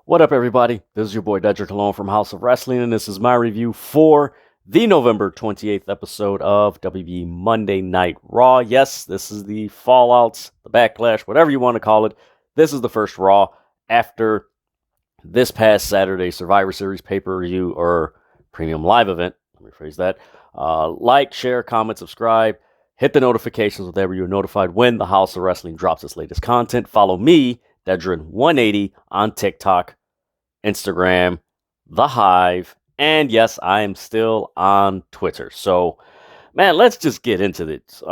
What up, everybody? This is your boy Dedrian Colon from House of Rasslin, and this is my review for the November 28th episode of WWE Monday Night Raw. Yes, this is the fallouts, the backlash, whatever you want to call it. This is the first Raw after this past Saturday Survivor Series pay-per-view or premium live event. Let me phrase that. Like, share, comment, subscribe. Hit the notifications so that you're notified when the House of Wrestling drops its latest content. Follow me, Dedrian180, on TikTok, Instagram, The Hive, and yes, I am still on Twitter. So, man, let's just get into this.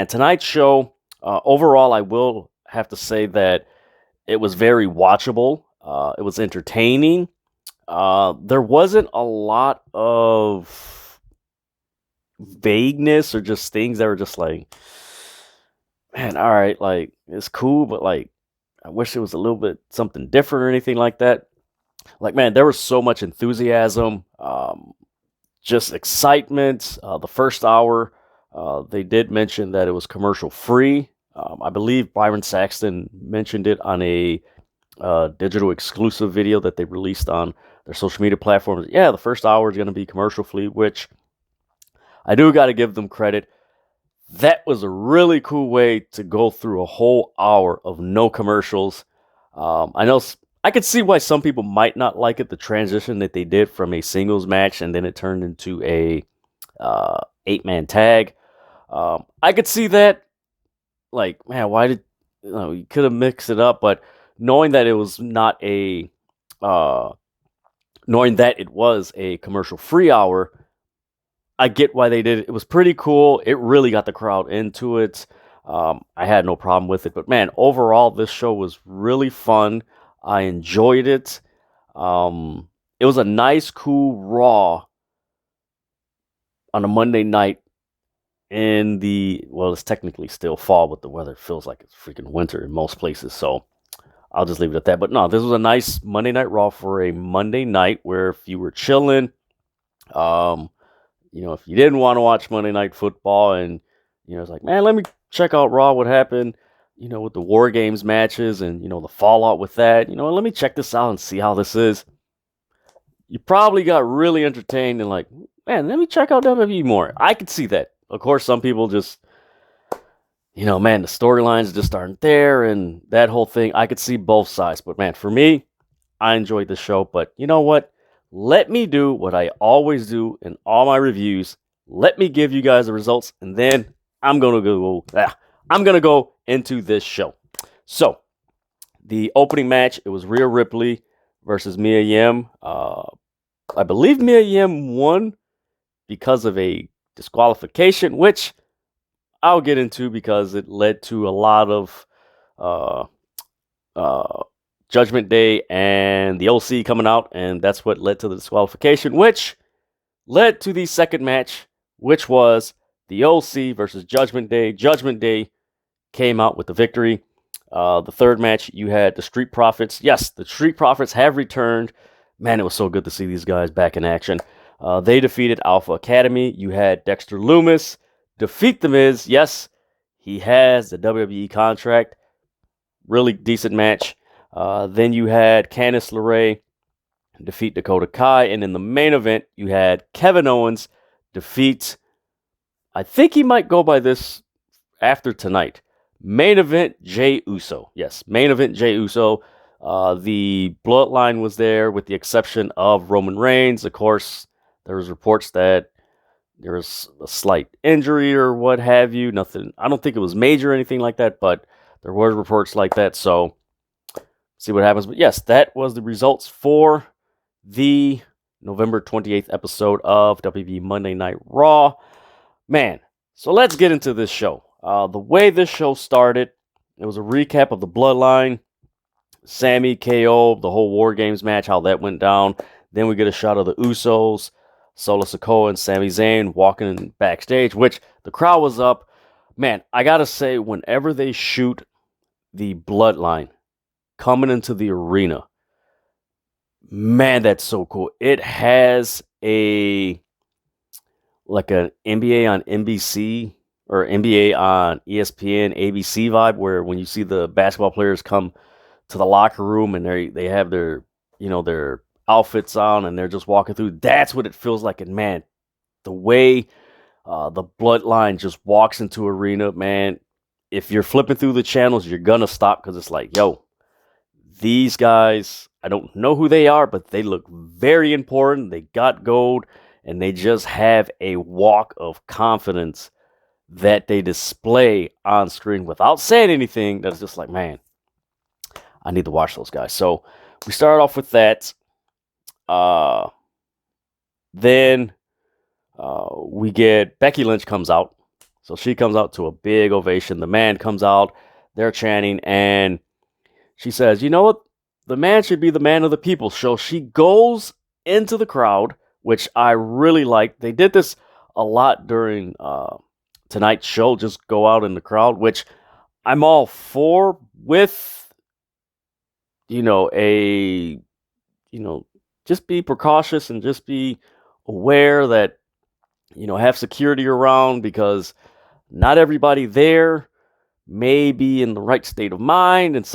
Tonight's show, overall, I will have to say that it was very watchable. It was entertaining. There wasn't a lot of vagueness or just things that were just like, man, all right, like, it's cool, but like, I wish it was a little bit something different or anything like that. Like, man, there was so much enthusiasm, just excitement. The first hour, they did mention that it was commercial free. I believe Byron Saxton mentioned it on a digital exclusive video that they released on their social media platforms. Yeah, the first hour is going to be commercial free, which I do got to give them credit. That was a really cool way to go through a whole hour of no commercials. I know I could see why some people might not like it, the transition that they did from a singles match and then it turned into a 8-man tag. I could see that. Like, man, why did you could have mixed it up? But knowing that it was not a, knowing that it was a commercial-free hour, I get why they did it. It was pretty cool. It really got the crowd into it. I had no problem with it. But, man, overall, this show was really fun. I enjoyed it. It was a nice, cool Raw on a Monday night in it's technically still fall, but the weather feels like it's freaking winter in most places. So I'll just leave it at that. But no, this was a nice Monday Night Raw for a Monday night where if you were chilling, if you didn't want to watch Monday Night Football and, it's like, man, let me check out Raw, what happened, with the War Games matches and, the fallout with that, let me check this out and see how this is. You probably got really entertained and like, man, let me check out WWE more. I could see that. Of course, some people just, man, the storylines just aren't there and that whole thing. I could see both sides. But, man, for me, I enjoyed the show. But you know what? Let me do what I always do in all my reviews. Let me give you guys the results. And then I'm going to go into this show. So, the opening match, it was Rhea Ripley versus Mia Yim. I believe Mia Yim won because of a disqualification, which I'll get into because it led to a lot of Judgment Day and the OC coming out, and that's what led to the disqualification, which led to the second match, which was the OC versus Judgment Day. Judgment Day came out with the victory. The third match, you had the Street Profits. Yes, the Street Profits have returned. Man, it was so good to see these guys back in action. They defeated Alpha Academy. You had Dexter Lumis defeat The Miz. Yes, he has the WWE contract. Really decent match. Then you had Candice LeRae defeat Dakota Kai. And in the main event, you had Kevin Owens defeat, I think he might go by this after tonight, main event Jey Uso. Yes, main event Jey Uso. The Bloodline was there with the exception of Roman Reigns. Of course, there was reports that there was a slight injury or what have you. Nothing. I don't think it was major or anything like that, but there were reports like that. So, see what happens. But yes, that was the results for the November 28th episode of WWE Monday Night Raw. Man, so let's get into this show. The way this show started, it was a recap of the Bloodline, Sammy, KO, the whole War Games match, how that went down. Then we get a shot of the Usos, Solo Sikoa and Sami Zayn walking backstage, which the crowd was up. Man, I gotta say, whenever they shoot the Bloodline coming into the arena, man, that's so cool. It has an NBA on NBC or NBA on ESPN, ABC vibe, where when you see the basketball players come to the locker room and they have their their outfits on and they're just walking through. That's what it feels like. And man, the way the bloodline just walks into arena, man, if you're flipping through the channels, you're going to stop because it's like, yo, these guys, I don't know who they are, but they look very important. They got gold and they just have a walk of confidence that they display on screen without saying anything. That's just like, man, I need to watch those guys. So we start off with that. Then we get Becky Lynch comes out. So she comes out to a big ovation. The man comes out. They're chanting. And she says, you know what? The man should be the man of the people. So she goes into the crowd, which I really like. They did this a lot during tonight's show. Just go out in the crowd, which I'm all for with, just be precautious and just be aware that, have security around because not everybody there may be in the right state of mind and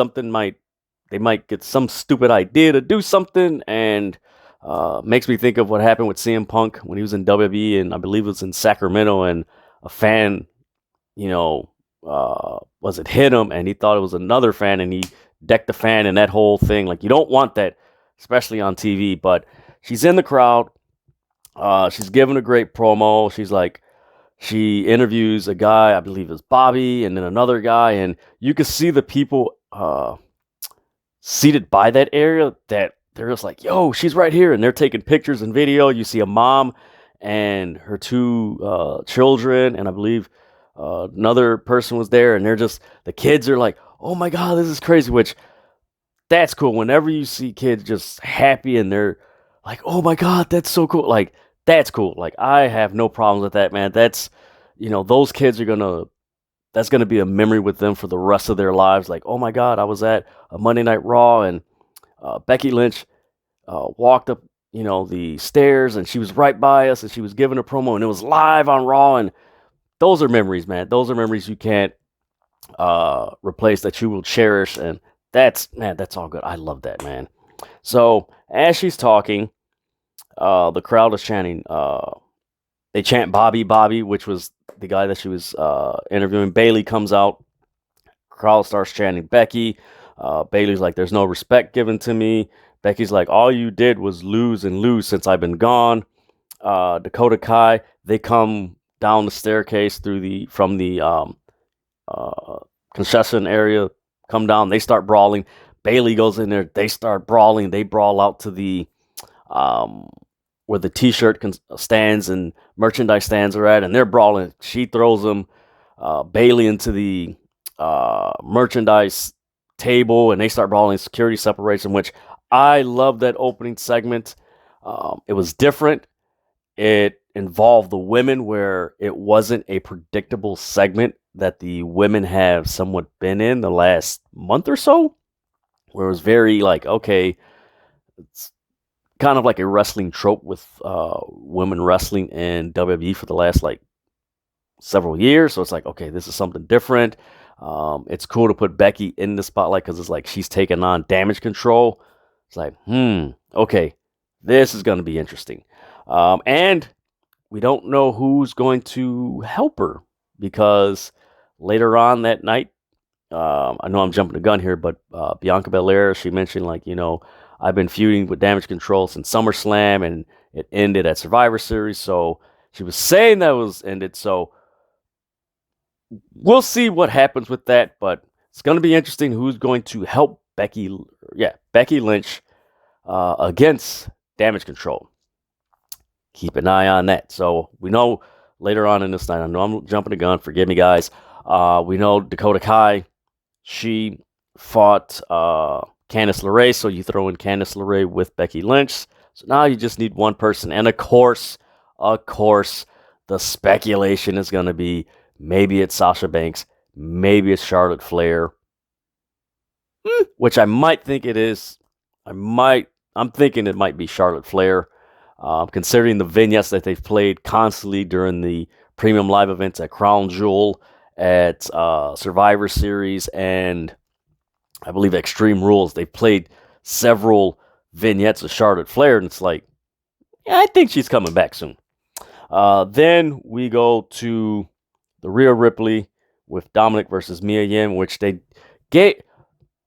they might get some stupid idea to do something and makes me think of what happened with CM Punk when he was in WWE and I believe it was in Sacramento and a fan, hit him and he thought it was another fan and he decked the fan and that whole thing. Like you don't want that, especially on TV, but she's in the crowd. She's giving a great promo. She interviews a guy, I believe it's Bobby, and then another guy, and you can see the people seated by that area that they're just like, yo, she's right here, and they're taking pictures and video. You see a mom and her two children, and I believe another person was there, and the kids are like, oh my God, this is crazy, which that's cool. Whenever you see kids just happy and they're like, oh my God, that's so cool. Like, that's cool. Like, I have no problems with that, man. That's, those kids that's going to be a memory with them for the rest of their lives. Like, oh my God, I was at a Monday Night Raw and Becky Lynch walked up, the stairs and she was right by us and she was giving a promo and it was live on Raw. And those are memories, man. Those are memories you can't replace, that you will cherish. And that's all good. I love that, man. So as she's talking, the crowd is chanting. They chant Bobby, Bobby, which was the guy that she was interviewing. Bailey comes out. Crowd starts chanting Becky. Bailey's like, there's no respect given to me. Becky's like, all you did was lose and lose since I've been gone. Dakota Kai, they come down the staircase from the concession area, come down. They start brawling. Bailey goes in there. They start brawling. They brawl out to the where the t-shirt stands and merchandise stands are at, and they're brawling. She throws them, Bailey, into the merchandise table, and they start brawling. Security separation, which I love that opening segment. It was different. It involved the women where it wasn't a predictable segment that the women have somewhat been in the last month or so, where it was very like, okay, it's kind of like a wrestling trope with women wrestling in WWE for the last like several years. So it's like, okay, this is something different. It's cool to put Becky in the spotlight because it's like she's taking on Damage Control. It's like, okay, this is going to be interesting. And we don't know who's going to help her because later on that night, I know I'm jumping the gun here, but Bianca Belair, she mentioned like, I've been feuding with Damage Control since SummerSlam and it ended at Survivor Series. So she was saying that was ended. So we'll see what happens with that, but it's going to be interesting who's going to help Becky Lynch against Damage Control. Keep an eye on that. So we know later on in this night, I know I'm jumping the gun, forgive me guys. We know Dakota Kai, she fought Candice LeRae, so you throw in Candice LeRae with Becky Lynch. So now you just need one person. And of course, the speculation is going to be maybe it's Sasha Banks, maybe it's Charlotte Flair, which I might think it is. I'm thinking it might be Charlotte Flair, considering the vignettes that they've played constantly during the premium live events at Crown Jewel, at Survivor Series, and I believe Extreme Rules. They played several vignettes of Charlotte Flair, and it's like, yeah, I think she's coming back soon. Then we go to the Rhea Ripley with Dominic versus Mia Yim, which they get.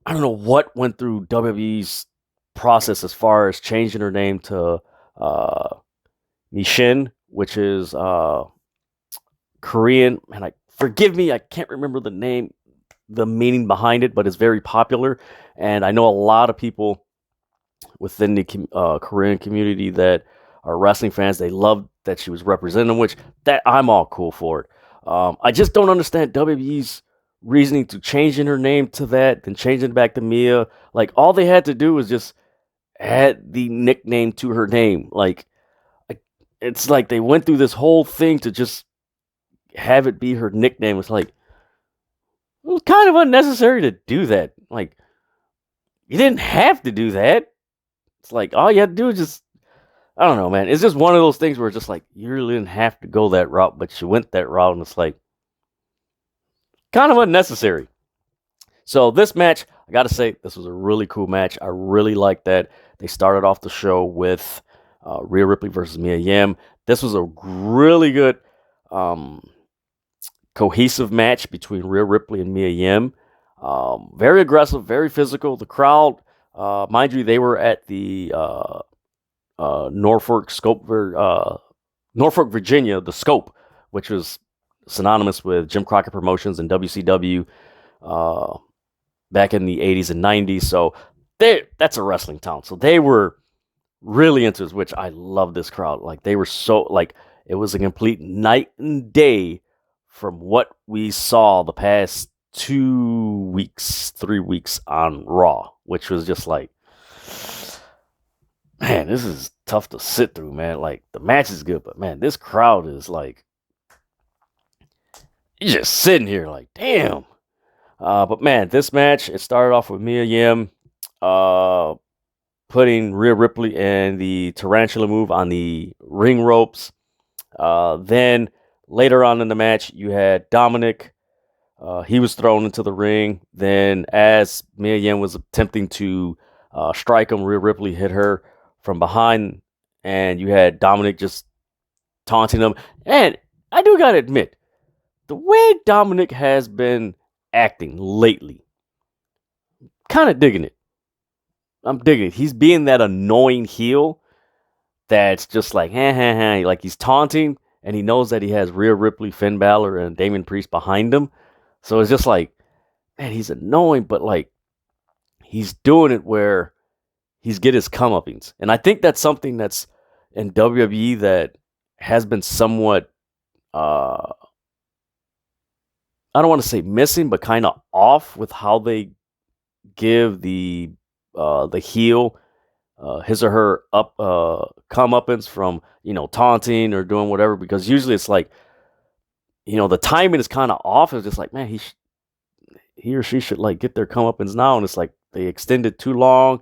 I don't know what went through WWE's process as far as changing her name to Nishin, which is Korean. And forgive me, I can't remember the name, the meaning behind it, but it's very popular. And I know a lot of people within the Korean community that are wrestling fans. They love that she was representing them, which that I'm all cool for it. I just don't understand WWE's reasoning to changing her name to that, then changing it back to Mia. Like, all they had to do was just add the nickname to her name. Like, it's like they went through this whole thing to just have it be her nickname. It's like, it was kind of unnecessary to do that. Like, you didn't have to do that. It's like, all you had to do is just, I don't know, man. It's just one of those things where it's just like, you really didn't have to go that route, but you went that route, and it's like, kind of unnecessary. So this match, I got to say, this was a really cool match. I really liked that. They started off the show with Rhea Ripley versus Mia Yim. This was a really good cohesive match between Rhea Ripley and Mia Yim. Very aggressive, very physical. The crowd, mind you, they were at the Norfolk, Virginia, the Scope, which was synonymous with Jim Crockett Promotions and WCW back in the 80s and 90s. So that's a wrestling town. So they were really into this, which I love this crowd. Like, they were so, like, it was a complete night and day from what we saw the past 2 weeks, 3 weeks on Raw, which was just like, man, this is tough to sit through, man. Like, the match is good, but man, this crowd is like, you're just sitting here like, damn. But man, this match, it started off with Mia Yim putting Rhea Ripley in the tarantula move on the ring ropes. Then later on in the match, you had Dominic. He was thrown into the ring. Then as Mia Yim was attempting to strike him, Rhea Ripley hit her from behind, and you had Dominic just taunting him. And I do gotta admit, the way Dominic has been acting lately, kind of digging it. I'm digging it. He's being that annoying heel that's just like, like he's taunting, and he knows that he has Rhea Ripley, Finn Balor, and Damian Priest behind him. So it's just like, man, he's annoying, but like, he's doing it where he's getting his comeuppance. And I think that's something that's in WWE that has been somewhat, I don't want to say missing, but kind of off with how they give the heel his or her comeuppance from, taunting or doing whatever, because usually it's like, the timing is kind of off. It's just like, man, he or she should like get their comeuppance now, and it's like they extend it too long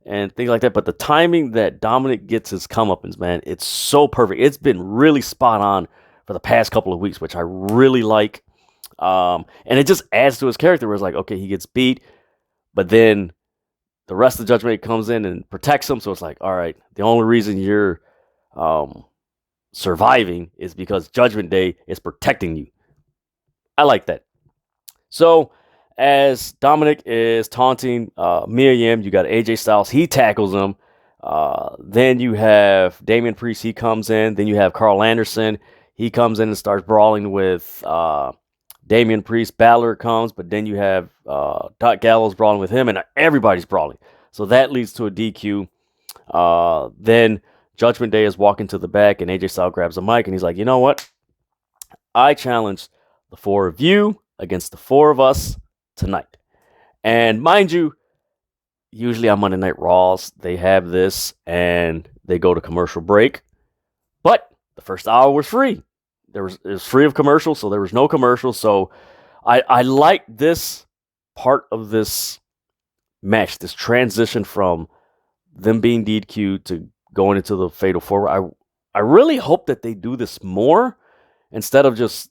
and things like that. But the timing that Dominic gets his comeuppance, man, it's so perfect. It's been really spot on for the past couple of weeks, which I really like. And it just adds to his character where it's like, okay, he gets beat, but then the rest of the Judgment Day comes in and protects him. So it's like, all right, the only reason you're surviving is because Judgment Day is protecting you. I like that. So as Dominic is taunting Mia Yim, you got ajstyles. He tackles him. Then you have Damian Priest. He comes in. Then you have Carl Anderson. He comes in and starts brawling with Damian Priest. Balor comes, but then you have Doc Gallows brawling with him, and everybody's brawling. So that leads to a DQ. Then Judgment Day is walking to the back, and AJ Styles grabs a mic, and he's like, you know what? I challenge the four of you against the four of us tonight. And mind you, usually on Monday Night Raws, they have this, and they go to commercial break. But the first hour was free. It was free of commercials, so there was no commercials. So I like this part of this match, this transition from them being DQ'd to going into the Fatal Four. I really hope that they do this more instead of just,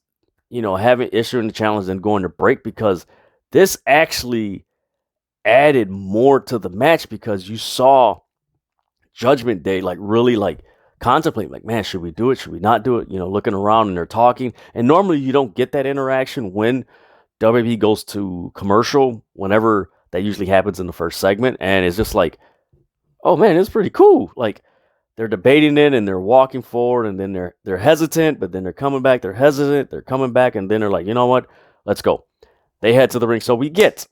having issuing the challenge and going to break, because this actually added more to the match, because you saw Judgment Day like really like contemplating, like, man, should we do it? Should we not do it? Looking around and they're talking. And normally you don't get that interaction when WWE goes to commercial, whenever that usually happens in the first segment. And it's just like, oh man, it's pretty cool. Like, they're debating it and they're walking forward, and then they're hesitant, but then they're coming back. They're hesitant, they're coming back, and then they're like, you know what? Let's go. They head to the ring. So we get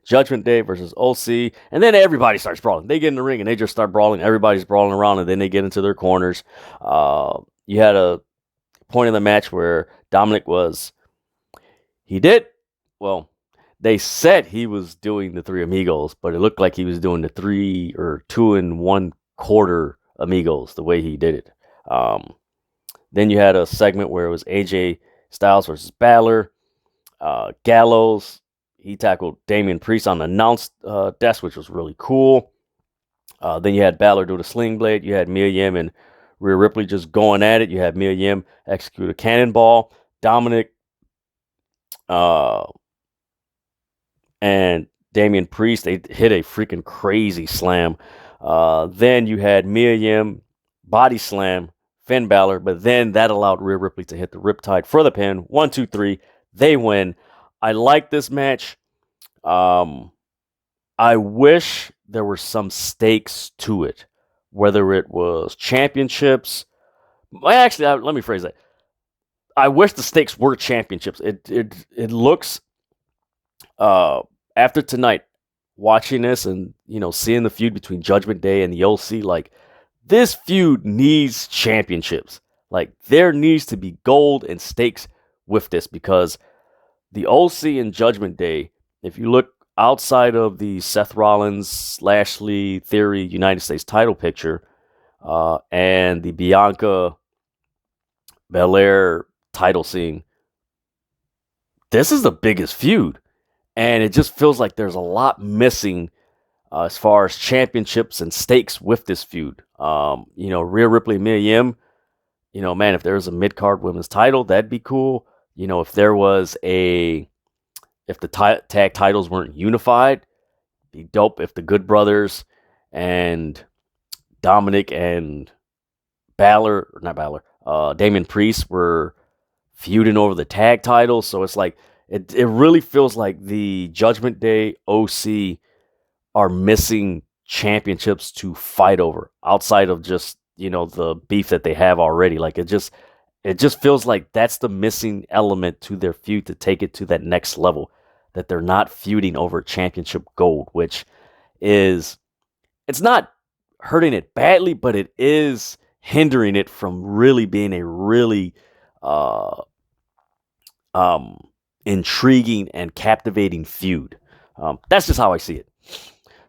Judgment Day versus OC, and then everybody starts brawling. They get in the ring and they just start brawling. Everybody's brawling around, and then they get into their corners. You had a point in the match where Dominic they said he was doing the Three Amigos, but it looked like he was doing the 3 or 2 1/4 Amigos, the way he did it. Then you had a segment where it was AJ Styles versus Balor. Gallows, he tackled Damian Priest on the announce desk, which was really cool. Then you had Balor do the sling blade. You had Mia Yim and Rhea Ripley just going at it. You had Mia Yim execute a cannonball. Dominic and Damian Priest, they hit a freaking crazy slam. Then you had Mia Yim body slam Finn Balor, but then that allowed Rhea Ripley to hit the Riptide for the pin. 1, 2, 3. They win. I like this match. I wish there were some stakes to it, whether it was championships. Actually, let me phrase that. I wish the stakes were championships. It looks, after tonight, watching this and seeing the feud between Judgment Day and the OC, like, this feud needs championships. Like, there needs to be gold and stakes with this, because the OC and Judgment Day, if you look outside of the Seth Rollins, Lashley, Theory, United States title picture, and the Bianca Belair title scene, this is the biggest feud. And it just feels like there's a lot missing as far as championships and stakes with this feud. Rhea Ripley, Mia Yim, man, if there was a mid-card women's title, that'd be cool. If the tag titles weren't unified, it'd be dope if the Good Brothers and Dominic and Damian Priest were feuding over the tag titles. So it's like, it really feels like the Judgment Day OC are missing championships to fight over outside of just, the beef that they have already. Like, it just feels like that's the missing element to their feud to take it to that next level, that they're not feuding over championship gold, which is, it's not hurting it badly, but it is hindering it from really being a really intriguing and captivating feud. That's just how I see it.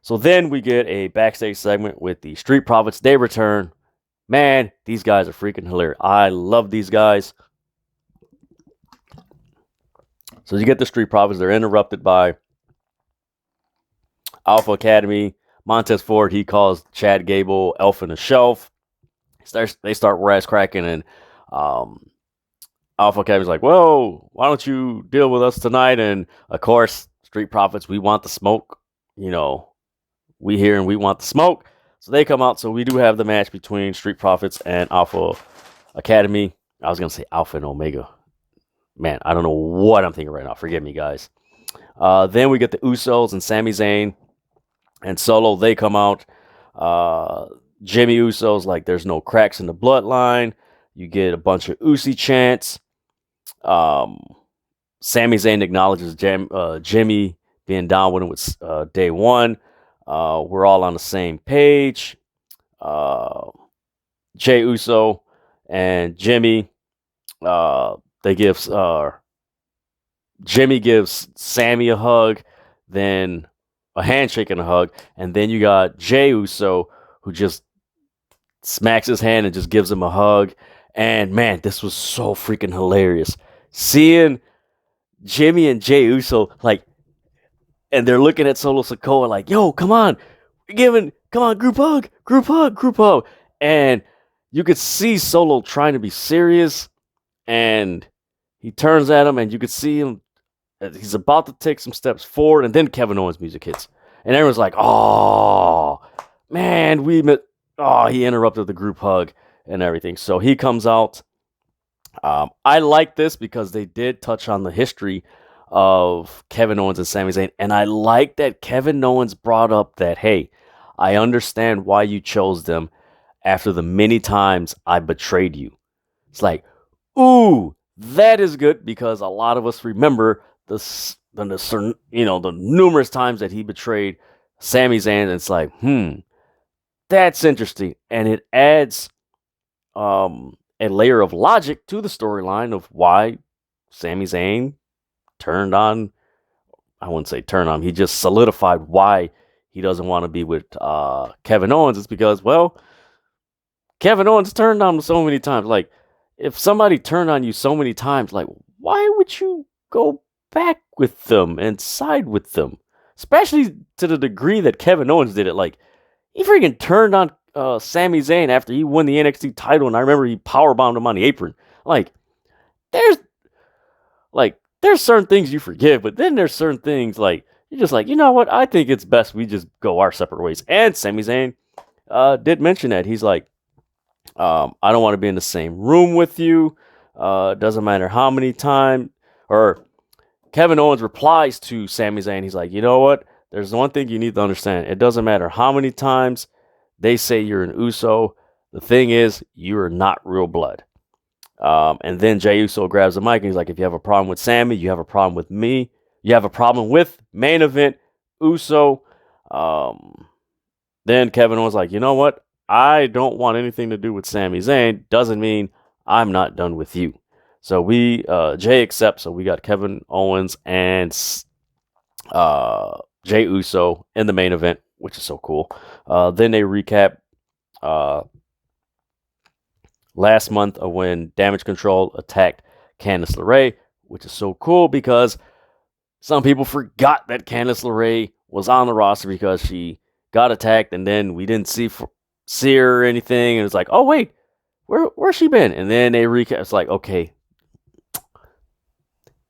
So then we get a backstage segment with the Street Profits. They return. Man, these guys are freaking hilarious. I love these guys. So you get the Street Profits. They're interrupted by Alpha Academy. Montez Ford, he calls Chad Gable Elf in the Shelf. They start wisecracking, and Alpha Academy's like, whoa, why don't you deal with us tonight? And of course, Street Profits, we want the smoke. We here and we want the smoke. So they come out. So we do have the match between Street Profits and Alpha Academy. I was going to say Alpha and Omega. Man, I don't know what I'm thinking right now. Forgive me, guys. Then we get the Usos and Sami Zayn and Solo. They come out. Jimmy Uso's like, there's no cracks in the bloodline. You get a bunch of Usi chants. Sami Zayn acknowledges Jimmy being down with him with day one. We're all on the same page. Jey Uso and Jimmy, Jimmy gives Sammy a hug, then a handshake and a hug, and then you got Jey Uso who just smacks his hand and just gives him a hug. And man, this was so freaking hilarious. Seeing Jimmy and Jey Uso, like, and they're looking at Solo Sikoa like, yo, come on, group hug. And you could see Solo trying to be serious, and he turns at him, and you could see him, he's about to take some steps forward, and then Kevin Owens' music hits. And everyone's like, oh, man, he interrupted the group hug and everything. So he comes out. I like this because they did touch on the history of Kevin Owens and Sami Zayn. And I like that Kevin Owens brought up that, hey, I understand why you chose them after the many times I betrayed you. It's like, ooh, that is good because a lot of us remember the numerous times that he betrayed Sami Zayn. And it's like, that's interesting. And it adds a layer of logic to the storyline of why Sami Zayn turned on. I wouldn't say turned on. He just solidified why he doesn't want to be with Kevin Owens. It's because, well, Kevin Owens turned on him so many times. Like, if somebody turned on you so many times, like, why would you go back with them and side with them? Especially to the degree that Kevin Owens did it. Like, he freaking turned on Sami Zayn after he won the NXT title, and I remember he powerbombed him on the apron. Like, there's certain things you forgive, but then there's certain things like you're just like, you know what? I think it's best we just go our separate ways. And Sami Zayn did mention that he's like, I don't want to be in the same room with you. Doesn't matter how many times. Or Kevin Owens replies to Sami Zayn. He's like, you know what? There's one thing you need to understand. It doesn't matter how many times they say you're an Uso. The thing is, you are not real blood. And then Jey Uso grabs the mic and he's like, if you have a problem with Sami, you have a problem with me. You have a problem with main event Uso. Then Kevin Owens like, you know what? I don't want anything to do with Sami Zayn. Doesn't mean I'm not done with you. So Jey accepts. So we got Kevin Owens and Jey Uso in the main event, which is so cool. Then they recap last month of when Damage Control attacked Candice LeRae, which is so cool because some people forgot that Candice LeRae was on the roster because she got attacked, and then we didn't see her or anything, and it's like, oh wait, where's she been? And then they recap. It's like, okay,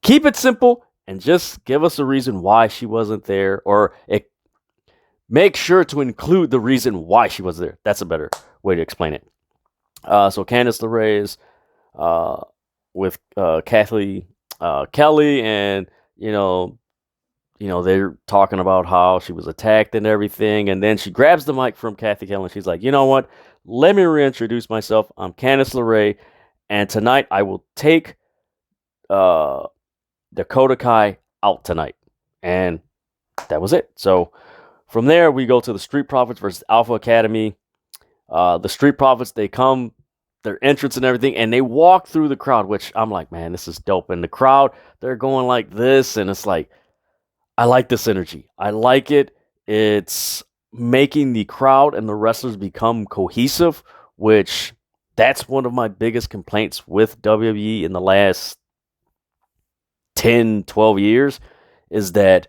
keep it simple and just give us a reason why she wasn't there, or make sure to include the reason why she was there. That's a better way to explain it. So Candice LeRae is with Kathy Kelly, and they're talking about how she was attacked and everything, and then she grabs the mic from Kathy Kelly and she's like, you know what? Let me reintroduce myself. I'm Candice LeRae, and tonight I will take Dakota Kai out tonight. And that was it. So from there, we go to the Street Profits versus Alpha Academy. The Street Profits, they come, their entrance and everything, and they walk through the crowd, which I'm like, man, this is dope. And the crowd, they're going like this, and it's like, I like this energy. I like it. It's making the crowd and the wrestlers become cohesive, which that's one of my biggest complaints with WWE in the last 10, 12 years, is that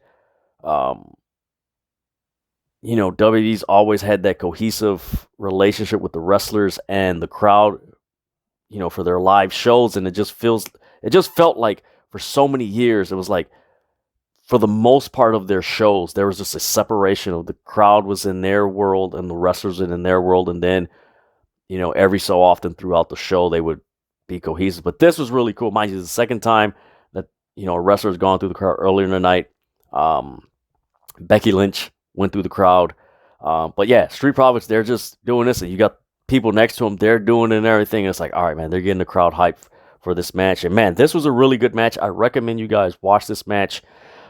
WWE's always had that cohesive relationship with the wrestlers and the crowd, for their live shows. And it just felt like for so many years, it was like, for the most part of their shows, there was just a separation of the crowd was in their world and the wrestlers in their world. And then, every so often throughout the show, they would be cohesive. But this was really cool. Mind you, the second time that, a wrestler's gone through the crowd earlier in the night. Becky Lynch went through the crowd. But yeah, Street Profits, they're just doing this, and you got people next to them, they're doing it and everything. And it's like, all right, man, they're getting the crowd hyped for this match. And man, this was a really good match. I recommend you guys watch this match.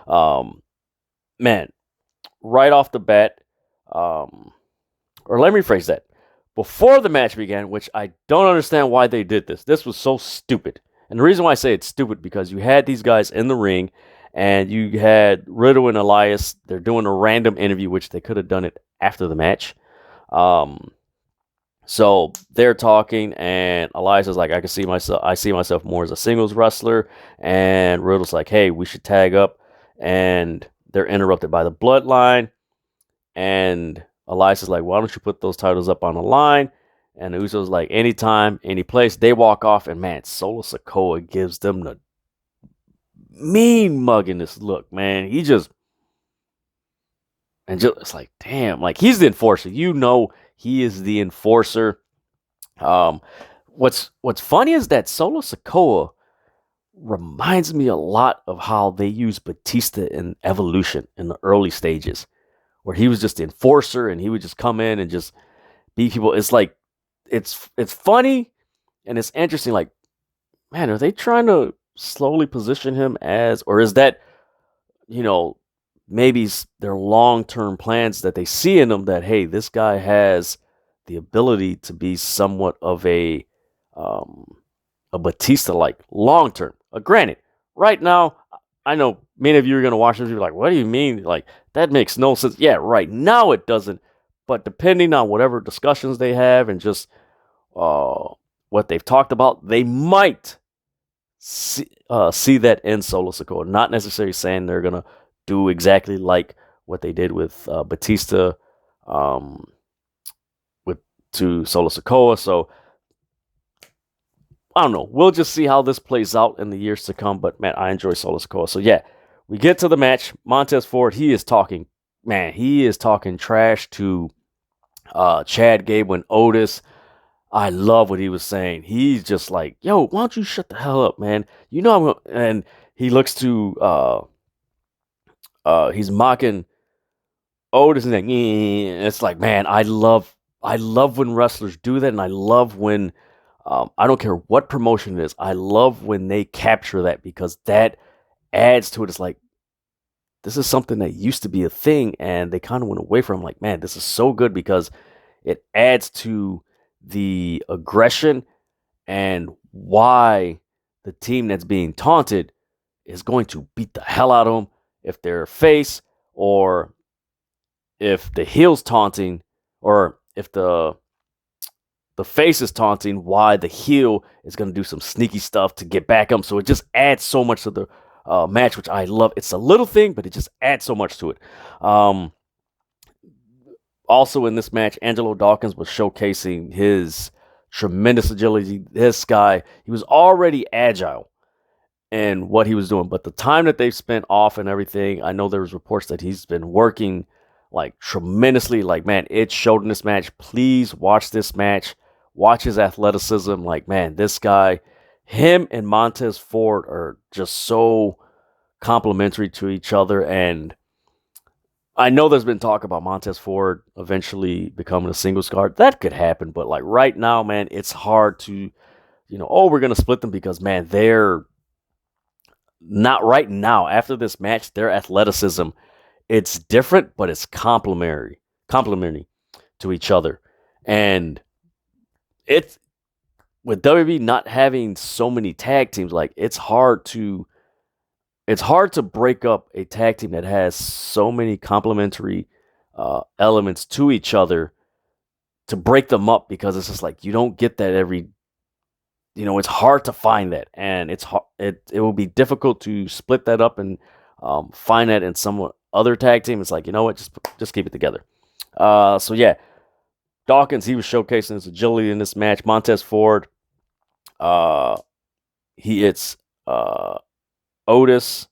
Man, right off the bat, or let me rephrase that. Before the match began, which I don't understand why they did this. This was so stupid. And the reason why I say it's stupid, because you had these guys in the ring, and you had Riddle and Elias. They're doing a random interview, which they could have done it after the match. So they're talking, and Elias is like, I see myself more as a singles wrestler. And Riddle's like, hey, we should tag up. And they're interrupted by the Bloodline. And Elias is like, why don't you put those titles up on the line? And the Usos like, anytime, any place. They walk off, and man, Solo Sikoa gives them the mean mugginess look, man. He just, And just it's like, damn, like he's the enforcer. You know, he is the enforcer. Um, what's funny is that Solo Sikoa reminds me a lot of how they used Batista in Evolution in the early stages, where he was just the enforcer and he would just come in and just beat people. It's like it's funny and it's interesting. Like, man, are they trying to slowly position him as, or is that, you know, maybe their long-term plans that they see in him that, hey, this guy has the ability to be somewhat of um, a Batista like long-term. Granted, right now, I know many of you are going to watch this. You're like, what do you mean? Like, that makes no sense. Yeah, right now it doesn't. But depending on whatever discussions they have and just what they've talked about, they might see that in Solo Sikoa. Not necessarily saying they're gonna do exactly like what they did with Batista um, with to Solo Sikoa. So I don't know. We'll just see how this plays out in the years to come. But man, I enjoy Solo Sikoa. So yeah, we get to the match. Montez Ford, he is talking. Man, he is talking trash to Chad Gable and Otis. I love what he was saying. He's just like, yo, why don't you shut the hell up, man? You know I'm gonna, and he looks to he's mocking Otis and like, it's like, man, I love when wrestlers do that, and I love when I don't care what promotion it is, I love when they capture that because that adds to it. It's like this is something that used to be a thing, and they kind of went away from. Like, man, this is so good because it adds to the aggression and why the team that's being taunted is going to beat the hell out of them if they're a face, or if the heel's taunting, or if the face is taunting, why the heel is going to do some sneaky stuff to get back up. So it just adds so much to the match, which I love. It's a little thing, but it just adds so much to it. Also in this match, Angelo Dawkins was showcasing his tremendous agility. This guy, he was already agile in what he was doing, but the time that they've spent off and everything, I know there was reports that he's been working like tremendously. Like, man, it showed in this match. Please watch this match. Watch his athleticism. Like, man, this guy, him and Montez Ford are just so complementary to each other. And I know there's been talk about Montez Ford eventually becoming a singles guard. That could happen, but like right now, man, it's hard to, we're going to split them because, man, they're not right now. After this match, their athleticism, it's different, but it's complementary to each other. And it's with WWE not having so many tag teams, like it's hard to break up a tag team that has so many complementary elements to each other, to break them up, because it's just like you don't get that every. It's hard to find that, and it will be difficult to split that up and find that in some other tag team. It's like, you know what, just keep it together. So yeah, Dawkins, he was showcasing his agility in this match. Montez Ford, he hits Otis,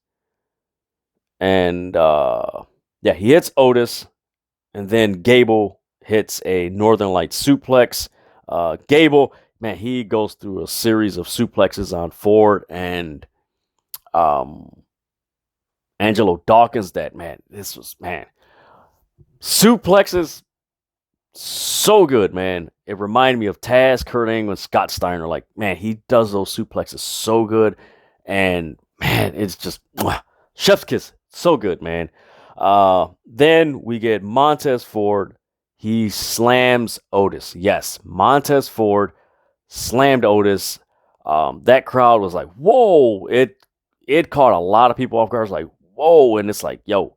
and he hits Otis, and then Gable hits a Northern Light suplex. Gable, man, he goes through a series of suplexes on Ford and Angelo Dawkins. Suplexes, so good, man. It reminded me of Taz, Kurt Angle, and Scott Steiner. Like, man, he does those suplexes so good. And, man, it's just chef's kiss. So good, man. Then we get Montez Ford. He slams Otis. Yes, Montez Ford slammed Otis. That crowd was like, whoa. It caught a lot of people off guard. It was like, whoa. And it's like, yo,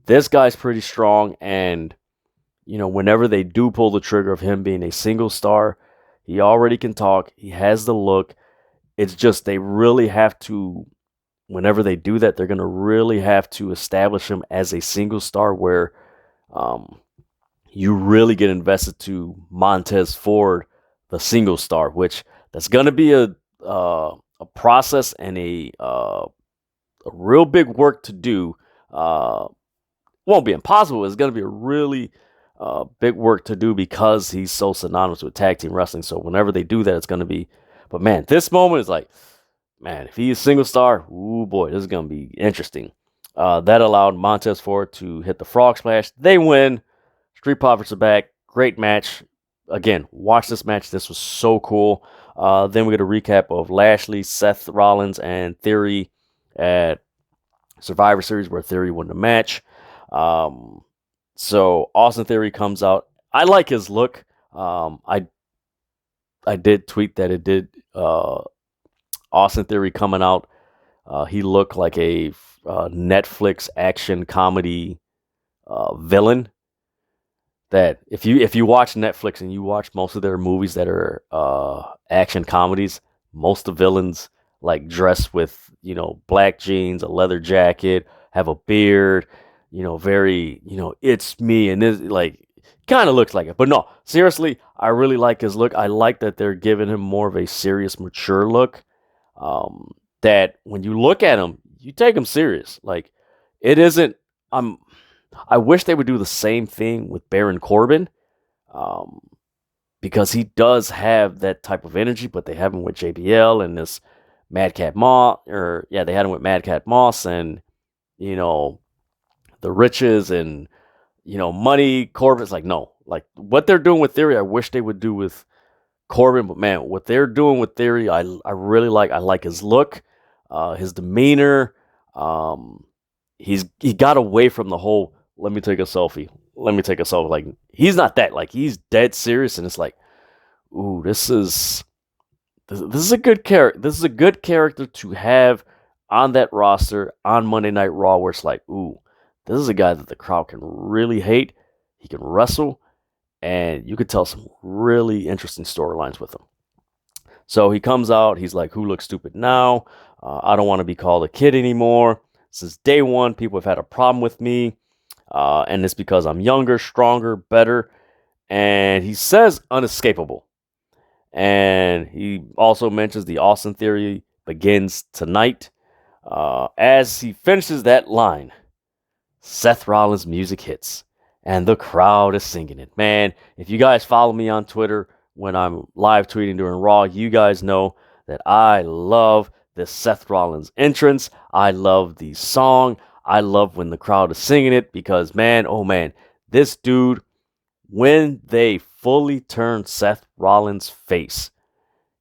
this guy's pretty strong. And, whenever they do pull the trigger of him being a single star, he already can talk. He has the look. It's just they really have to, whenever they do that, they're going to really have to establish him as a single star where you really get invested to Montez Ford, the single star, which that's going to be a process and a real big work to do won't be impossible. It's going to be a really big work to do because he's so synonymous with tag team wrestling. So whenever they do that, it's going to be. But man, this moment is like, man, if he's single star, ooh boy, this is going to be interesting. That allowed Montez Ford to hit the frog splash. They win. Street Profits are back. Great match. Again, watch this match. This was so cool. Then we get a recap of Lashley, Seth Rollins, and Theory at Survivor Series, where Theory won the match. So Austin Theory comes out. I like his look. I did tweet that it did. Austin Theory coming out. He looked like a Netflix action comedy villain. That if you watch Netflix and you watch most of their movies that are action comedies, most of the villains like dress with black jeans, a leather jacket, have a beard, very it's me, and this like kind of looks like it. But no, seriously, I really like his look. I like that they're giving him more of a serious, mature look. That when you look at him, you take him serious. Like it isn't. I wish they would do the same thing with Baron Corbin, because he does have that type of energy, but they have him with JBL and this Madcap Moss, they had him with Madcap Moss and, the riches and, money. Corbin's like, no, like what they're doing with Theory, I wish they would do with Corbin, but man, what they're doing with Theory, I really like. I like his look, his demeanor. He got away from the whole, let me take a selfie. Like, he's not that. Like, he's dead serious, and it's like, ooh, this is a good character. This is a good character to have on that roster on Monday Night Raw, where it's like, ooh, this is a guy that the crowd can really hate. He can wrestle, and you could tell some really interesting storylines with him. So he comes out. He's like, who looks stupid now? I don't want to be called a kid anymore. Since day one, people have had a problem with me. And it's because I'm younger, stronger, better. And he says unescapable. And he also mentions the Austin Theory begins tonight. As he finishes that line, Seth Rollins' music hits. And the crowd is singing it. Man, if you guys follow me on Twitter when I'm live tweeting during Raw, you guys know that I love this Seth Rollins entrance. I love the song. I love when the crowd is singing it because, man, oh man, this dude, when they fully turn Seth Rollins' face,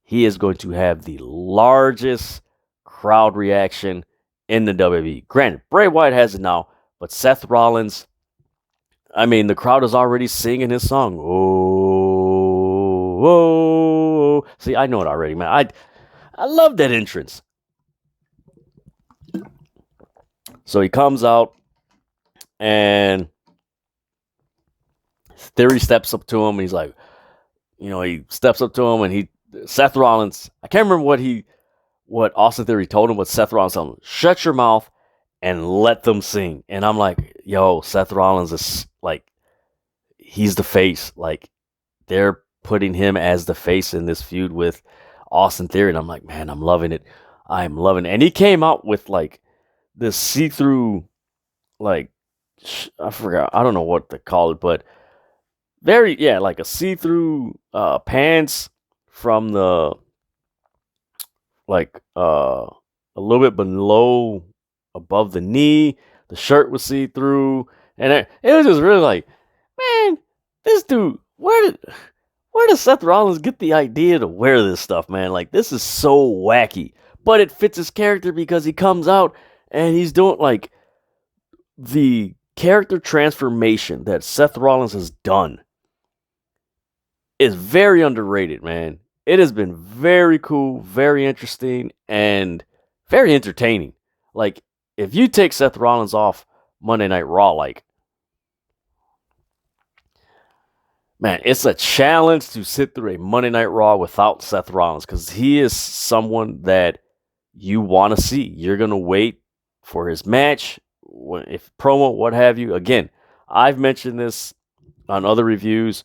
he is going to have the largest crowd reaction in the WWE. Granted, Bray Wyatt has it now, but Seth Rollins, I mean, the crowd is already singing his song. Oh, oh. See, I know it already, man. I love that entrance. So he comes out, and Theory steps up to him, and he's like, he steps up to him, and Seth Rollins, I can't remember what Austin Theory told him, but Seth Rollins told him, shut your mouth and let them sing. And I'm like, yo, Seth Rollins is like, he's the face. Like, they're putting him as the face in this feud with Austin Theory. And I'm like, man, I'm loving it. I'm loving it. And he came out with like this see-through, like, I forgot, I don't know what to call it, but like a see-through pants from the, like, a little bit below, above the knee. The shirt was see-through. And it was just really like, man, this dude, where does Seth Rollins get the idea to wear this stuff, man? Like, this is so wacky. But it fits his character because he comes out and he's doing, like, the character transformation that Seth Rollins has done is very underrated, man. It has been very cool, very interesting, and very entertaining. Like, if you take Seth Rollins off Monday Night Raw, like, man, it's a challenge to sit through a Monday Night Raw without Seth Rollins because he is someone that you want to see. You're going to wait for his match, if promo, what have you. Again, I've mentioned this on other reviews.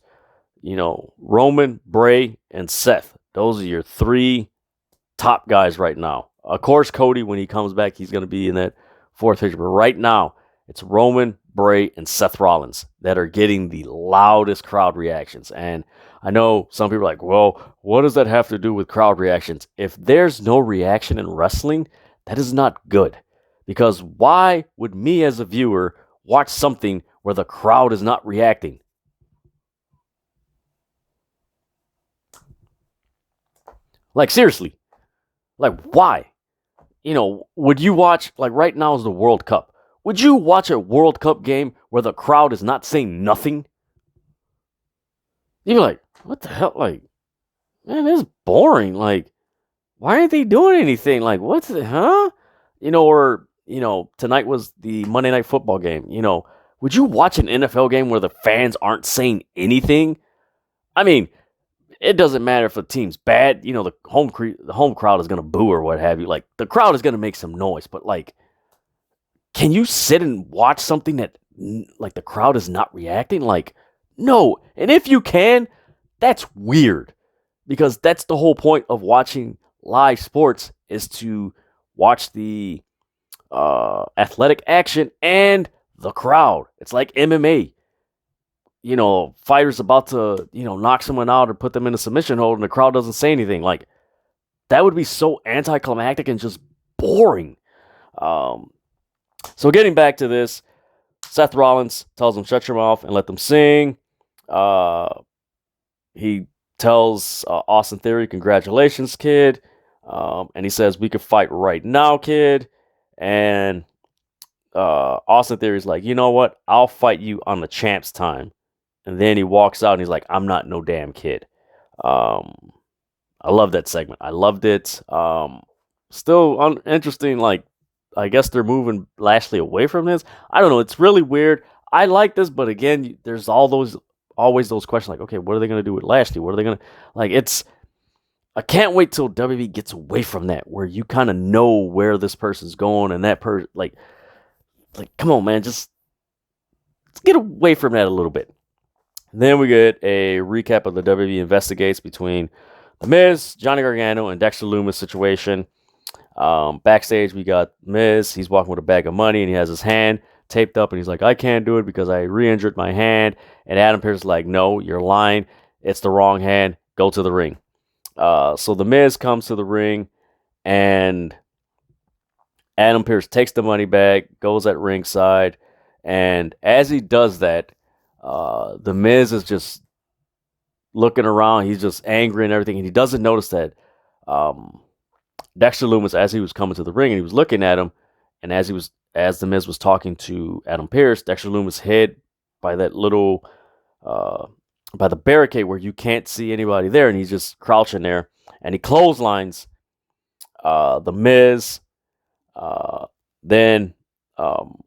Roman, Bray, and Seth. Those are your three top guys right now. Of course, Cody, when he comes back, he's going to be in that fourth picture. But right now, it's Roman, Bray, and Seth Rollins that are getting the loudest crowd reactions. And I know some people are like, well, what does that have to do with crowd reactions? If there's no reaction in wrestling, that is not good. Because why would me as a viewer watch something where the crowd is not reacting? Like, seriously. Like, why? Would you watch, like right now is the World Cup. Would you watch a World Cup game where the crowd is not saying nothing? You'd be like, what the hell? Like, man, this is boring. Like, why aren't they doing anything? Like, what's it, huh? Tonight was the Monday Night Football game. Would you watch an NFL game where the fans aren't saying anything? I mean, it doesn't matter if the team's bad. The home crowd is going to boo or what have you. Like, the crowd is going to make some noise. But, like, can you sit and watch something that, like, the crowd is not reacting? Like, no. And if you can, that's weird. Because that's the whole point of watching live sports, is to watch the athletic action and the crowd. It's like MMA. Fighters about to, knock someone out or put them in a submission hold and the crowd doesn't say anything. Like, that would be so anticlimactic and just boring. So getting back to this, Seth Rollins tells him, shut your mouth and let them sing. He tells Austin Theory, congratulations, kid. And he says, we could fight right now, kid. And Austin Theory's like, you know what? I'll fight you on the champ's time. And then he walks out and he's like, I'm not no damn kid. I love that segment. I loved it. Still interesting. Like, I guess they're moving Lashley away from this. I don't know. It's really weird. I like this, but again, there's always those questions like, okay, what are they going to do with Lashley? What are they going to, like, I can't wait till WWE gets away from that, where you kind of know where this person's going and that person, like, come on, man, just let's get away from that a little bit. Then we get a recap of the WWE Investigates between The Miz, Johnny Gargano, and Dexter Lumis situation. Backstage, we got Miz. He's walking with a bag of money, and he has his hand taped up, and he's like, I can't do it because I re-injured my hand. And Adam Pearce is like, no, you're lying. It's the wrong hand. Go to the ring. So The Miz comes to the ring, and Adam Pearce takes the money bag, goes at ringside, and as he does that, The Miz is just looking around. He's just angry and everything, and he doesn't notice that Dexter Lumis, as he was coming to the ring and he was looking at him, and as The Miz was talking to Adam Pearce, Dexter Lumis hid by that little by the barricade where you can't see anybody there, and he's just crouching there, and he clotheslines The Miz. Then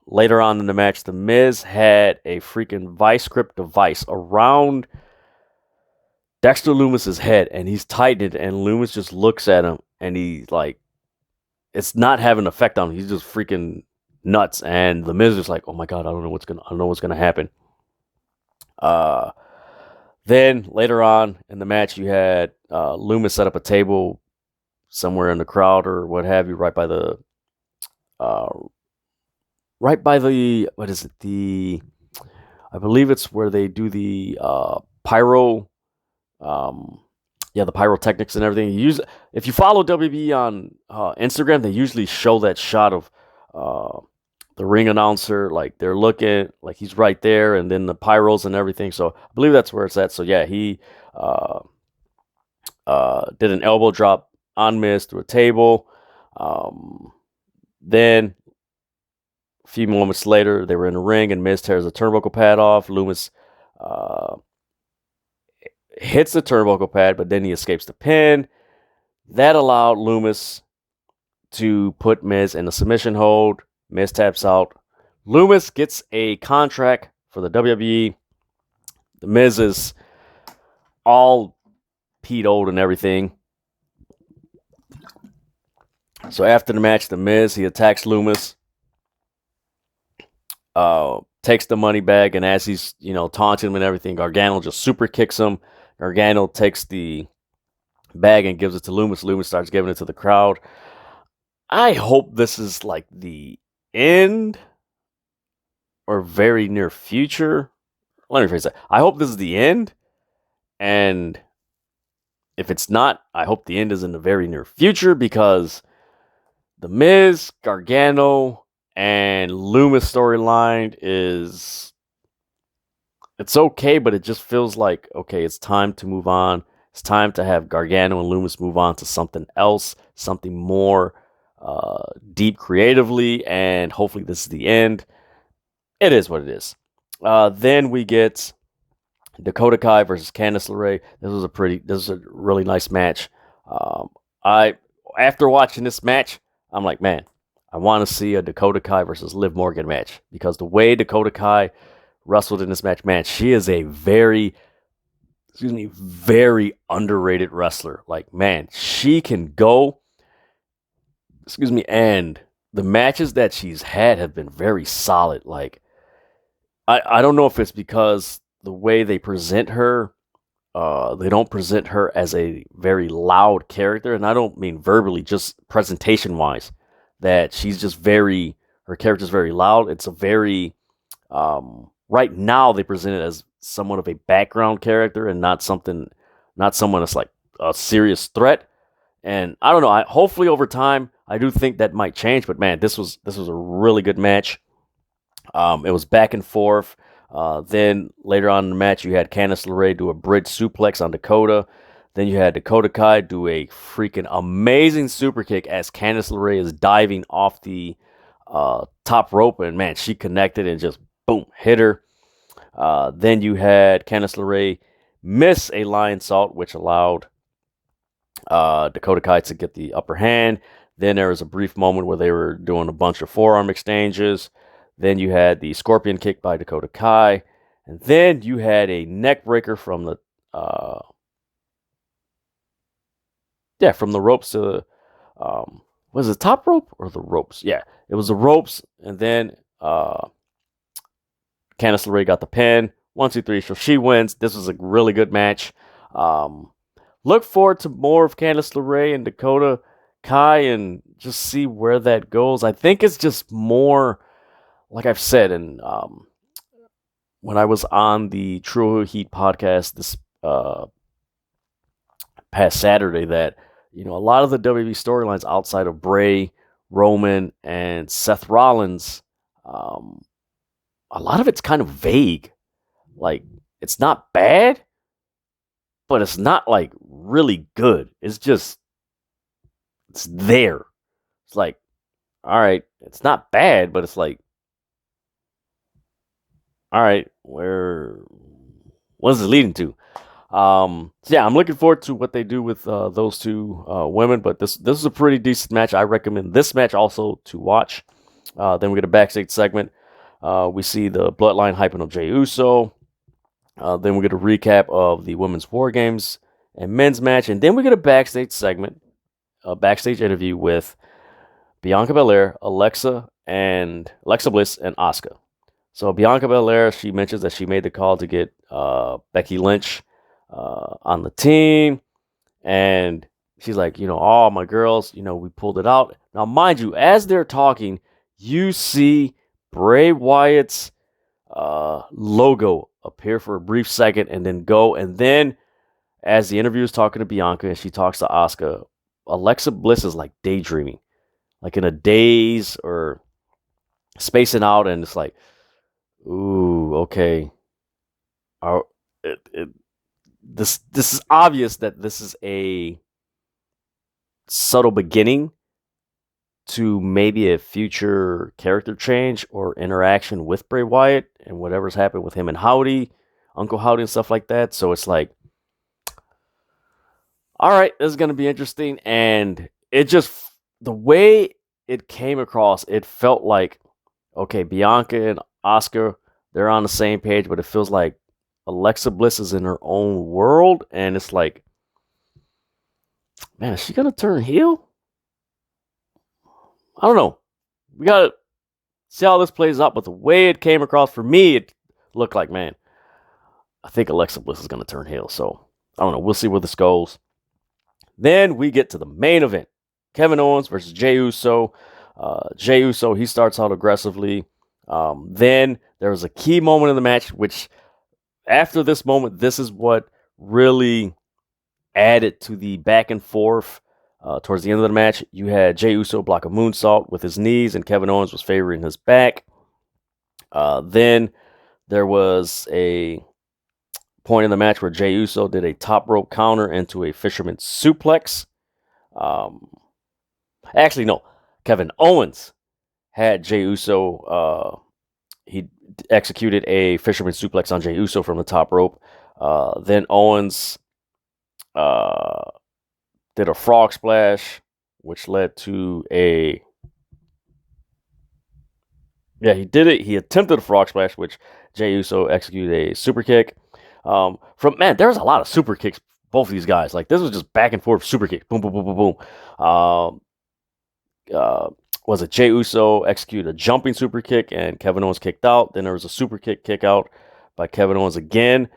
later on in the match, The Miz had a freaking vice grip device around Dexter Lumis's head, and he's tightened it, and Lumis just looks at him, and he's like, it's not having an effect on him. He's just freaking nuts, and The Miz is like, oh my god, I don't know what's gonna happen. Then later on in the match, you had Lumis set up a table somewhere in the crowd or what have you, right by the what is it? I believe it's where they do the pyro. The pyrotechnics and everything. If you follow WB on Instagram, they usually show that shot of the ring announcer, like they're looking, like he's right there, and then the pyros and everything. So I believe that's where it's at. So yeah, he did an elbow drop on Miz through a table. Then a few moments later, they were in the ring, and Miz tears the turnbuckle pad off. Lumis hits the turnbuckle pad, but then he escapes the pin. That allowed Lumis to put Miz in a submission hold. Miz taps out. Lumis gets a contract for the WWE. The Miz is all peed-old and everything. So after the match, the Miz, he attacks Lumis, takes the money bag, and as he's, taunting him and everything, Gargano just super kicks him. Gargano takes the bag and gives it to Lumis. Lumis starts giving it to the crowd. I hope this is like the end or very near future. Let me phrase that. I hope this is the end. And if it's not, I hope the end is in the very near future, because the Miz, Gargano, and Loomis storyline it's okay, but it just feels like, okay, it's time to move on. It's time to have Gargano and Loomis move on to something else, something more deep creatively, and hopefully this is the end. It is what it is. Then we get Dakota Kai versus Candice LeRae. This was a really nice match. I After watching this match, I'm like, man, I want to see a Dakota Kai versus Liv Morgan match, because the way Dakota Kai wrestled in this match, man, she is a very underrated wrestler. Like, man, she can go. And the matches that she's had have been very solid. Like, I don't know if it's because the way they present her, they don't present her as a very loud character, and I don't mean verbally, just presentation wise. That her character's very loud. It's a very right now they present it as somewhat of a background character and not someone that's like a serious threat. And I don't know. Hopefully over time, I do think that might change. But man, this was a really good match. It was back and forth. Then later on in the match, you had Candice LeRae do a bridge suplex on Dakota. Then you had Dakota Kai do a freaking amazing super kick as Candice LeRae is diving off the top rope. And man, she connected and just boom, hit her. Then you had Candice LeRae miss a lion salt, which allowed Dakota Kai to get the upper hand. Then there was a brief moment where they were doing a bunch of forearm exchanges. Then you had the scorpion kick by Dakota Kai. And then you had a neck breaker from the ropes to was it top rope or the ropes? Yeah, it was the ropes. And then Candice LeRae got the pin. 1, 2, 3. So she wins. This was a really good match. Look forward to more of Candice LeRae and Dakota Kai and just see where that goes. I think it's just more, like I've said, and when I was on the True Heat podcast this past Saturday, that a lot of the WWE storylines outside of Bray, Roman, and Seth Rollins, a lot of it's kind of vague. Like, it's not bad, but it's not like really good. It's there. It's like, all right, it's not bad, but it's like, all right, what is it leading to? So yeah, I'm looking forward to what they do with those two women. But this is a pretty decent match. I recommend this match also to watch. Then we get a backstage segment. We see the Bloodline hyping up Jey Uso. Then we get a recap of the Women's War Games and men's match. And then we get a backstage segment, a backstage interview with Bianca Belair, Alexa Bliss, and Asuka. So Bianca Belair, she mentions that she made the call to get Becky Lynch on the team. And she's like, all my girls, we pulled it out. Now, mind you, as they're talking, you see Bray Wyatt's logo appear for a brief second and then go. And then as the interviewer is talking to Bianca and she talks to Asuka, Alexa Bliss is like daydreaming, like in a daze or spacing out. And it's like, ooh, okay. This is obvious that this is a subtle beginning to maybe a future character change or interaction with Bray Wyatt and whatever's happened with him and Uncle Howdy and stuff like that. So it's like, all right, this is going to be interesting. And it just, the way it came across, it felt like, okay, Bianca and Asuka, they're on the same page, but it feels like Alexa Bliss is in her own world. And it's like, man, is she going to turn heel? I don't know. We got to see how this plays out. But the way it came across for me, it looked like, man, I think Alexa Bliss is going to turn heel. So, I don't know. We'll see where this goes. Then we get to the main event. Kevin Owens versus Jey Uso. Jey Uso, he starts out aggressively. Then there was a key moment in the match, which after this moment, this is what really added to the back and forth. Towards the end of the match, you had Jey Uso block a moonsault with his knees, and Kevin Owens was favoring his back. Then there was a point in the match where Jey Uso did a top rope counter into a fisherman suplex. Actually, no. Kevin Owens had Jey Uso. He executed a fisherman suplex on Jey Uso from the top rope. Then Owens did a frog splash, which led to a... Yeah, he did it. He attempted a frog splash, which Jey Uso executed a super kick. There was a lot of super kicks, both of these guys. Like, this was just back and forth super kick. Boom, boom, boom, boom, boom. Was it Jey Uso executed a jumping super kick and Kevin Owens kicked out. Then there was a super kick out by Kevin Owens again.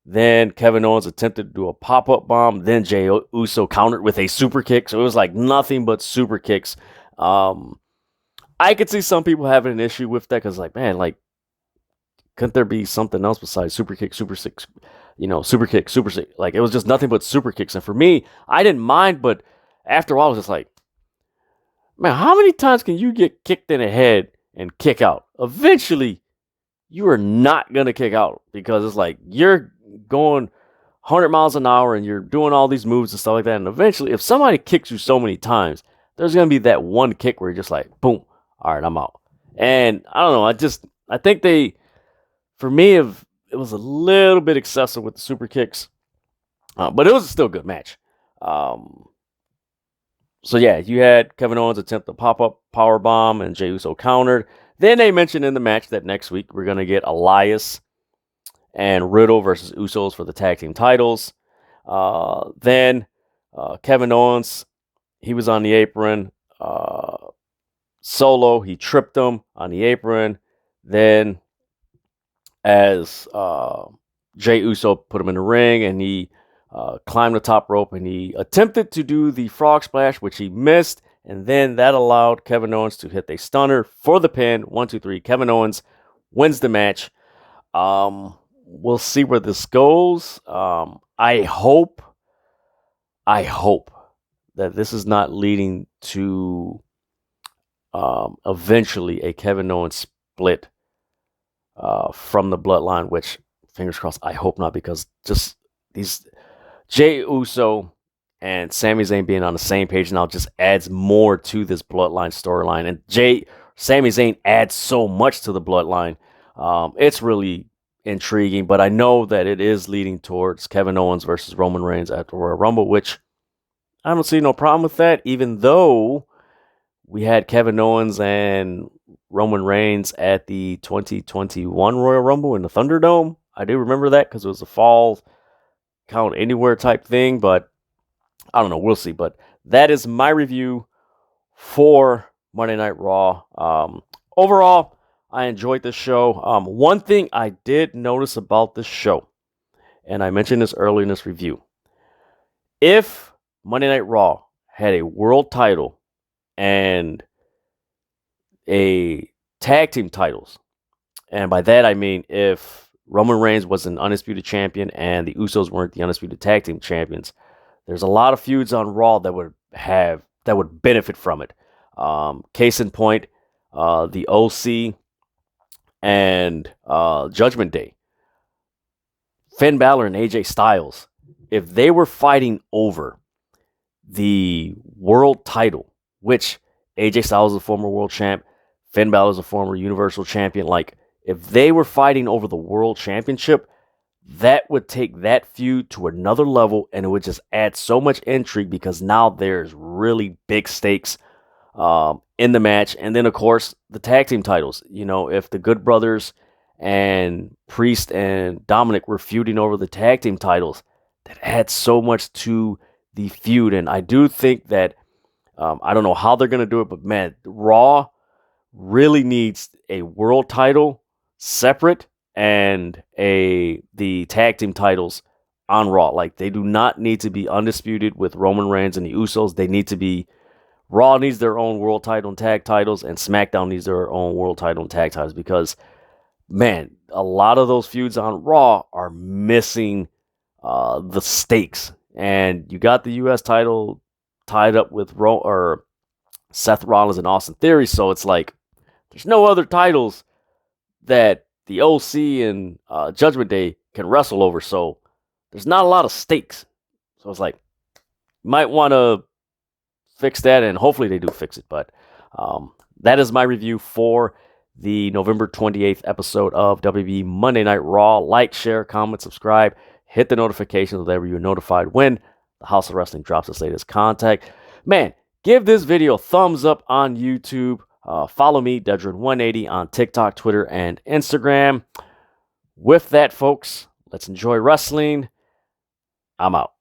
Then Kevin Owens attempted to do a pop-up bomb. Then Jey Uso countered with a super kick. So it was like nothing but super kicks. I could see some people having an issue with that because, like, man, like, couldn't there be something else besides super kick, super six, super kick, super six? Like, it was just nothing but super kicks. And for me, I didn't mind, but after a while, I was just like, man, how many times can you get kicked in the head and kick out? Eventually, you are not going to kick out because it's like you're going 100 miles an hour and you're doing all these moves and stuff like that. And eventually, if somebody kicks you so many times, there's going to be that one kick where you're just like, boom, all right, I'm out. And I don't know. I think for me, it was a little bit excessive with the super kicks, but it was still a good match. So yeah, you had Kevin Owens attempt the pop-up power bomb and Jey Uso countered. Then they mentioned in the match that next week we're going to get Elias and Riddle versus Usos for the tag team titles. Then Kevin Owens, he was on the apron. Solo, he tripped him on the apron. Then as Jey Uso put him in the ring and he climbed the top rope and he attempted to do the frog splash, which he missed. And then that allowed Kevin Owens to hit a stunner for the pin. 1, 2, 3. Kevin Owens wins the match. We'll see where this goes. I hope that this is not leading to eventually a Kevin Owens split from the bloodline, which, fingers crossed, I hope not, because just these Jey Uso and Sami Zayn being on the same page now just adds more to this bloodline storyline. And Sami Zayn adds so much to the bloodline. It's really intriguing, but I know that it is leading towards Kevin Owens versus Roman Reigns at the Royal Rumble, which I don't see no problem with that, even though we had Kevin Owens and Roman Reigns at the 2021 Royal Rumble in the Thunderdome. I do remember that because it was a fall count anywhere type thing, but I don't know. We'll see. But that is my review for Monday Night Raw. Overall, I enjoyed this show. One thing I did notice about this show, and I mentioned this earlier in this review, if Monday Night Raw had a world title and a tag team titles, and by that I mean if Roman Reigns was an undisputed champion and the Usos weren't the undisputed tag team champions, there's a lot of feuds on Raw that would benefit from it. Case in point, the OC and Judgment Day, Finn Balor and ajstyles, if they were fighting over the world title, which AJ Styles is a former world champ, Finn Balor is a former Universal champion. Like, if they were fighting over the world championship, that would take that feud to another level, and it would just add so much intrigue because now there's really big stakes in the match. And then, of course, the tag team titles. You know, if the Good Brothers and Priest and Dominic were feuding over the tag team titles, that adds so much to the feud. And I do think that, I don't know how they're going to do it, but man, Raw really needs a world title separate and the tag team titles on Raw. Like, they do not need to be undisputed with Roman Reigns and the Usos. They need to be Raw needs their own world title and tag titles, and SmackDown needs their own world title and tag titles because, man, a lot of those feuds on Raw are missing the stakes. And you got the U.S. title tied up with Seth Rollins and Austin Theory, so it's like there's no other titles that the OC and Judgment Day can wrestle over, so there's not a lot of stakes. So it's like, you might want to fix that, and hopefully they do fix it. But that is my review for the November 28th episode of WWE Monday Night Raw. Like, share, comment, subscribe, hit the notifications so that you're notified when the House of Wrestling drops its latest content. Man, give this video a thumbs up on YouTube. Follow me, Dedrian180, on TikTok, Twitter, and Instagram. With that, folks, let's enjoy wrestling. I'm out.